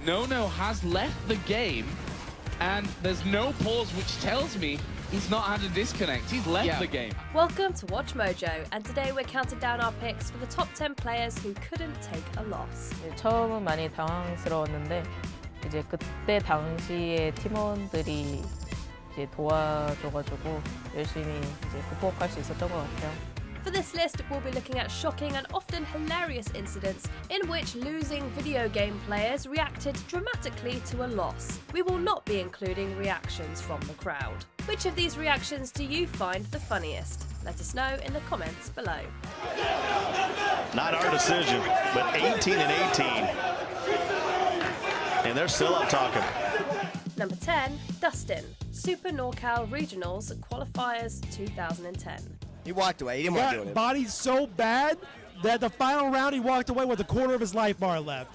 Nono has left the game, and there's no pause, which tells me he's not had a disconnect. He's left the game. Welcome to Watch Mojo, and today we're counting down our picks for the top 10 players who couldn't take a loss. 처음은 많이 당황스러웠는데 이제 그때 당시에 팀원들이 이제 도와줘가지고 열심히 이제 극복할 수 있었던 것 같아요. For this list, we'll be looking at shocking and often hilarious incidents in which losing video game players reacted dramatically to a loss. We will not be including reactions from the crowd. Which of these reactions do you find the funniest? Let us know in the comments below. Not our decision, but 18 and 18. And they're still up talking. Number 10, Dustin, Super NorCal Regionals Qualifiers 2010. He walked away. He didn't want to do it. Bodied so bad that the final round he walked away with a quarter of his life bar left.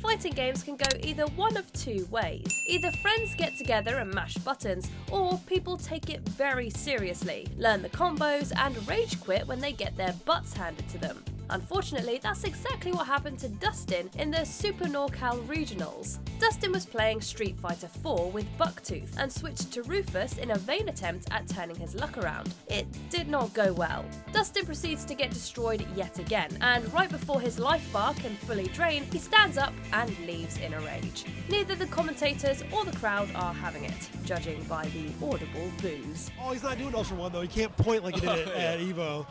Fighting games can go either one of two ways. Either friends get together and mash buttons, or people take it very seriously, learn the combos, and rage quit when they get their butts handed to them. Unfortunately, that's exactly what happened to Dustin in the Super NorCal Regionals. Dustin was playing Street Fighter 4 with Bucktooth and switched to Rufus in a vain attempt at turning his luck around. It did not go well. Dustin proceeds to get destroyed yet again, and right before his life bar can fully drain, he stands up and leaves in a rage. Neither the commentators or the crowd are having it, judging by the audible boos. Oh, he's not doing Ultra One though. He can't point like he did at Evo.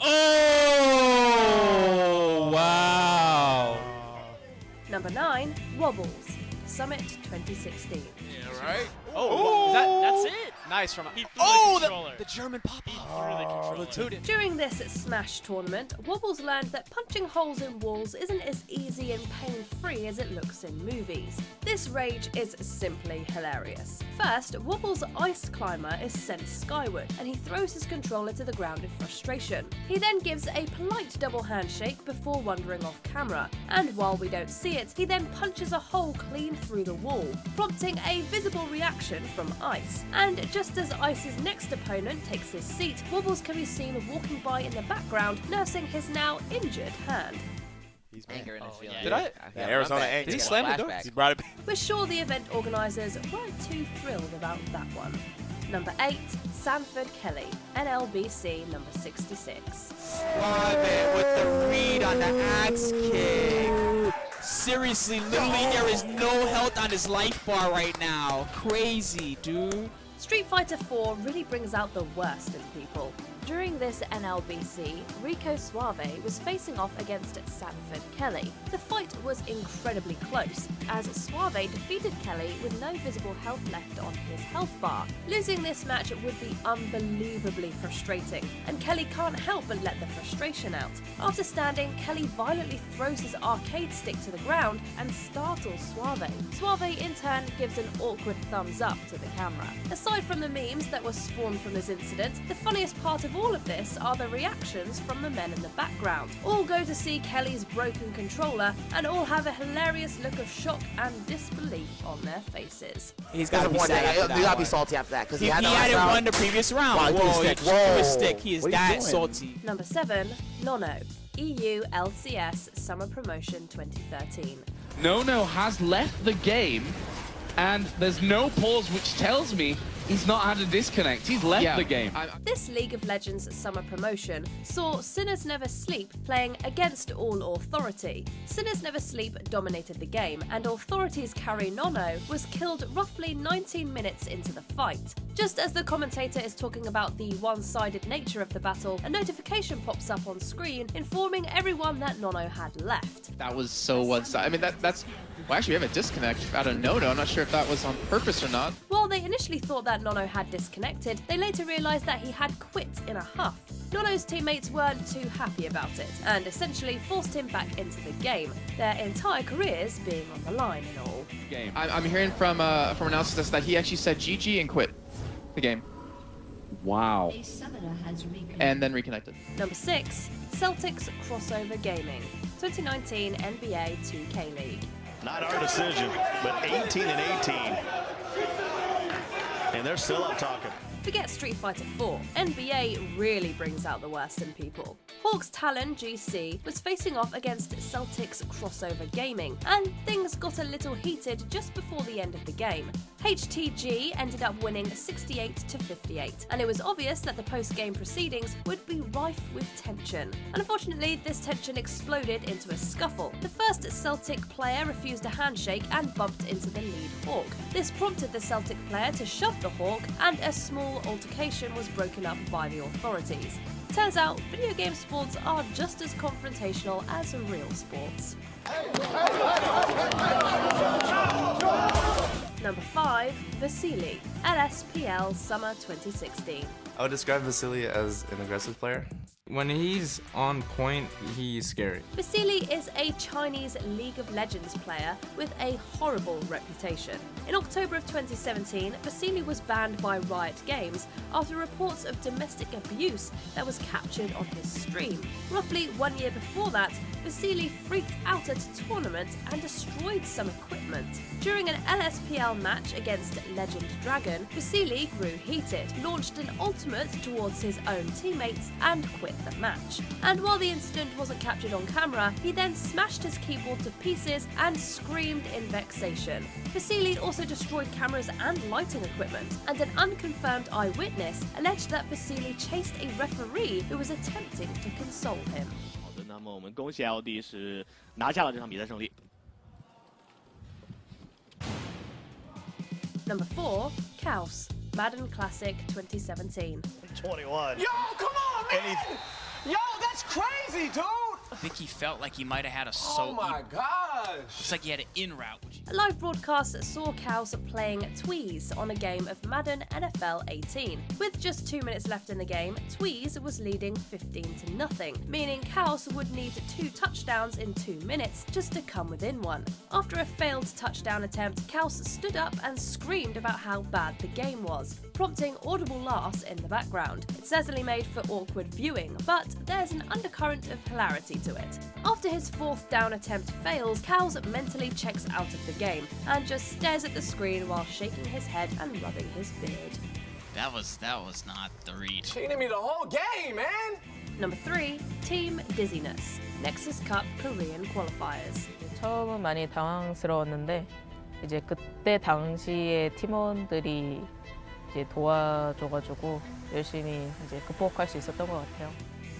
Oh, wow. Number 9, Wobbles, Summit 2016. Yeah, right? Oh, that's it. Nice from the German pop. During this Smash tournament, Wobbles learned that punching holes in walls isn't as easy and pain-free as it looks in movies. This rage is simply hilarious. First, Wobbles' ice climber is sent skyward, and he throws his controller to the ground in frustration. He then gives a polite double handshake before wandering off camera, and while we don't see it, he then punches a hole clean through the wall, prompting a visible reaction from Ice. And just as Ice's next opponent takes his seat, Wobbles can be seen walking by in the background, nursing his now injured hand. He's anger in his feelings. Did I? Yeah, Arizona anger. Did he slam the door? He brought it back. We're sure the event organisers weren't too thrilled about that one. Number 8, Sanford Kelly, NLBC number 66. Man with the read on the axe kick. Seriously, literally there is no health on his life bar right now. Crazy, dude. Street Fighter 4 really brings out the worst in people. During this NLBC, Rico Suave was facing off against Sanford Kelly. The fight was incredibly close, as Suave defeated Kelly with no visible health left on his health bar. Losing this match would be unbelievably frustrating, and Kelly can't help but let the frustration out. After standing, Kelly violently throws his arcade stick to the ground and startles Suave. Suave in turn gives an awkward thumbs up to the camera. Aside from the memes that were spawned from this incident, the funniest part of all of this are the reactions from the men in the background. All go to see Kelly's broken controller, and all have a hilarious look of shock and disbelief on their faces. He's got to be sad after that. You got to be salty after that because he hadn't won the previous round. Whoa, he threw his stick. He is that salty. Number 7, Nono, EU LCS Summer Promotion 2013. Nono has left the game, and there's no pause, which tells me he's not had a disconnect. He's left the game. This League of Legends summer promotion saw Sinners Never Sleep playing against All Authority. Sinners Never Sleep dominated the game, and Authority's carry Nono was killed roughly 19 minutes into the fight. Just as the commentator is talking about the one-sided nature of the battle, a notification pops up on screen informing everyone that Nono had left. That was so one-sided. I mean, that's... Well, actually, we have a disconnect out of Nono. I'm not sure if that was on purpose or not. While they initially thought that Nono had disconnected, they later realised that he had quit in a huff. Nono's teammates weren't too happy about it, and essentially forced him back into the game, their entire careers being on the line and all. I'm hearing from announcers that he actually said GG and quit the game. Wow. And then reconnected. Number 6, Celtics Crossover Gaming, 2019 NBA 2K League. Not our decision, but 18 and 18. And they're still up talking. Forget Street Fighter 4, NBA really brings out the worst in people. Hawks Talon GC was facing off against Celtic's Crossover Gaming, and things got a little heated just before the end of the game. HTG ended up winning 68-58, and it was obvious that the post-game proceedings would be rife with tension. Unfortunately, this tension exploded into a scuffle. The first Celtic player refused a handshake and bumped into the lead Hawk. This prompted the Celtic player to shove the Hawk, and a small altercation was broken up by the authorities. Turns out, video game sports are just as confrontational as real sports. Number 5, Vasily, LSPL Summer 2016. I would describe Vasily as an aggressive player. When he's on point, he's scary. Vasily is a Chinese League of Legends player with a horrible reputation. In October of 2017, Vasily was banned by Riot Games after reports of domestic abuse that was captured on his stream. Roughly 1 year before that, Vasily freaked out at a tournament and destroyed some equipment. During an LSPL match against Legend Dragon, Vasily grew heated, launched an ultimate towards his own teammates, and quit the match. And while the incident wasn't captured on camera, he then smashed his keyboard to pieces and screamed in vexation. Vasily also destroyed cameras and lighting equipment, and an unconfirmed eyewitness alleged that Vasily chased a referee who was attempting to console him. 好的，那么我们恭喜 LD 是拿下了这场比赛胜利。 Number 4, Kaos, Madden Classic 2017. 21. Yo, come on, man! Yo, that's crazy, dude! I think he felt like he might have had a Oh my gosh! Looks like he had an in route. A live broadcast saw Kaos playing Tweez on a game of Madden NFL 18. With just 2 minutes left in the game, Tweez was leading 15-0, meaning Kaos would need 2 touchdowns in 2 minutes just to come within one. After a failed touchdown attempt, Kaos stood up and screamed about how bad the game was, prompting audible laughs in the background. It certainly made for awkward viewing, but there's an undercurrent of hilarity to it. After his 4th down attempt fails, Kaos mentally checks out of the game and just stares at the screen while shaking his head and rubbing his beard. That was not the read. Cheating me the whole game, man! Number 3, Team Dizziness, Nexus Cup Korean Qualifiers. 처음은 많이 당황스러웠는데 이제 그때 당시에 팀원들이 이제 도와줘가지고 열심히 이제 극복할 수 있었던 것 같아요.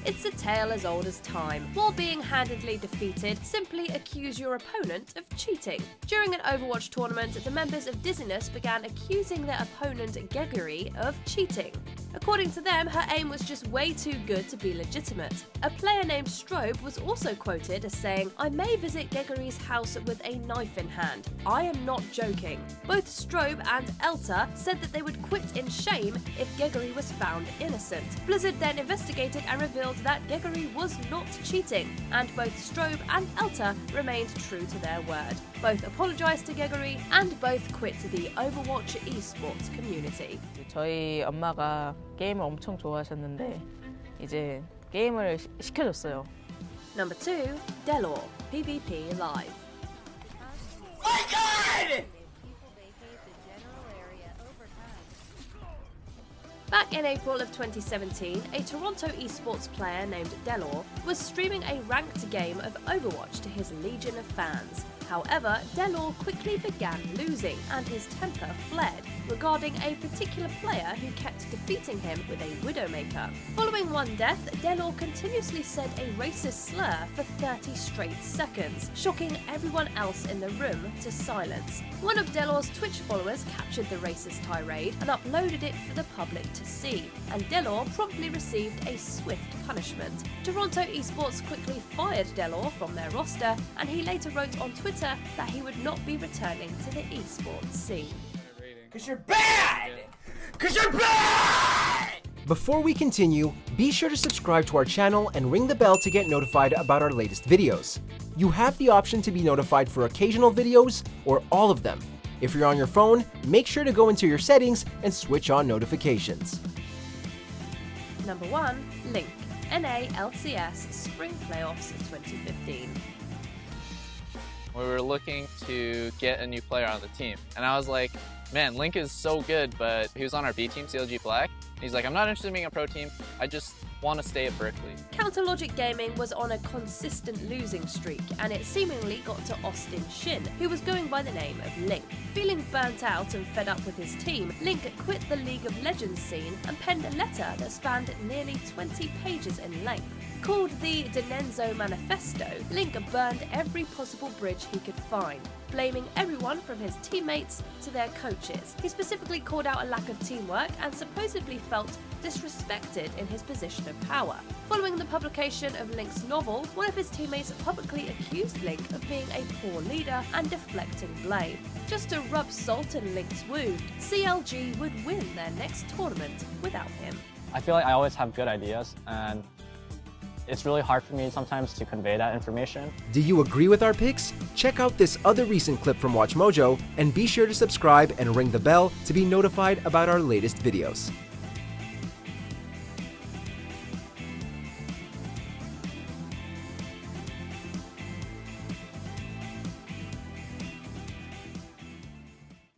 It's a tale as old as time. While being handedly defeated, simply accuse your opponent of cheating. During an Overwatch tournament, the members of Dizziness began accusing their opponent Geguri of cheating. According to them, her aim was just way too good to be legitimate. A player named Strobe was also quoted as saying, "I may visit Geguri's house with a knife in hand. I am not joking." Both Strobe and Elta said that they would quit in shame if Geguri was found innocent. Blizzard then investigated and revealed that Geguri was not cheating, and both Strobe and Elta remained true to their word. Both apologized to Geguri and both quit the Overwatch eSports community. 저희 엄마가 게임을 엄청 좋아하셨는데 이제 게임을 시켜줬어요. Number 2, Dellor, PvP Live. My God! Back in April of 2017, a Toronto eSports player named Dellor was streaming a ranked game of Overwatch to his legion of fans. However, Dellor quickly began losing, and his temper fled regarding a particular player who kept defeating him with a Widowmaker. Following one death, Dellor continuously said a racist slur for 30 straight seconds, shocking everyone else in the room to silence. One of Dellor's Twitch followers captured the racist tirade and uploaded it for the public to see, and Dellor promptly received a swift punishment. Toronto eSports quickly fired Dellor from their roster, and he later wrote on Twitter that he would not be returning to the esports scene. Cause you're bad! Cause you're bad! Before we continue, be sure to subscribe to our channel and ring the bell to get notified about our latest videos. You have the option to be notified for occasional videos or all of them. If you're on your phone, make sure to go into your settings and switch on notifications. Number 1, Link, NA/LCS Spring Playoffs 2015. We were looking to get a new player on the team, and I was like, man, Link is so good, but he was on our B team, CLG Black. He's like, I'm not interested in being a pro team. I just want to stay at Berkeley. Counterlogic Gaming was on a consistent losing streak, and it seemingly got to Austin Shin, who was going by the name of Link. Feeling burnt out and fed up with his team, Link quit the League of Legends scene and penned a letter that spanned nearly 20 pages in length. Called the Denenzo Manifesto, Link burned every possible bridge he could find, blaming everyone from his teammates to their coaches. He specifically called out a lack of teamwork and supposedly felt disrespected in his position of power. Following the publication of Link's novel, one of his teammates publicly accused Link of being a poor leader and deflecting blame. Just to rub salt in Link's wound, CLG would win their next tournament without him. I feel like I always have good ideas, and it's really hard for me sometimes to convey that information. Do you agree with our picks? Check out this other recent clip from WatchMojo, and be sure to subscribe and ring the bell to be notified about our latest videos.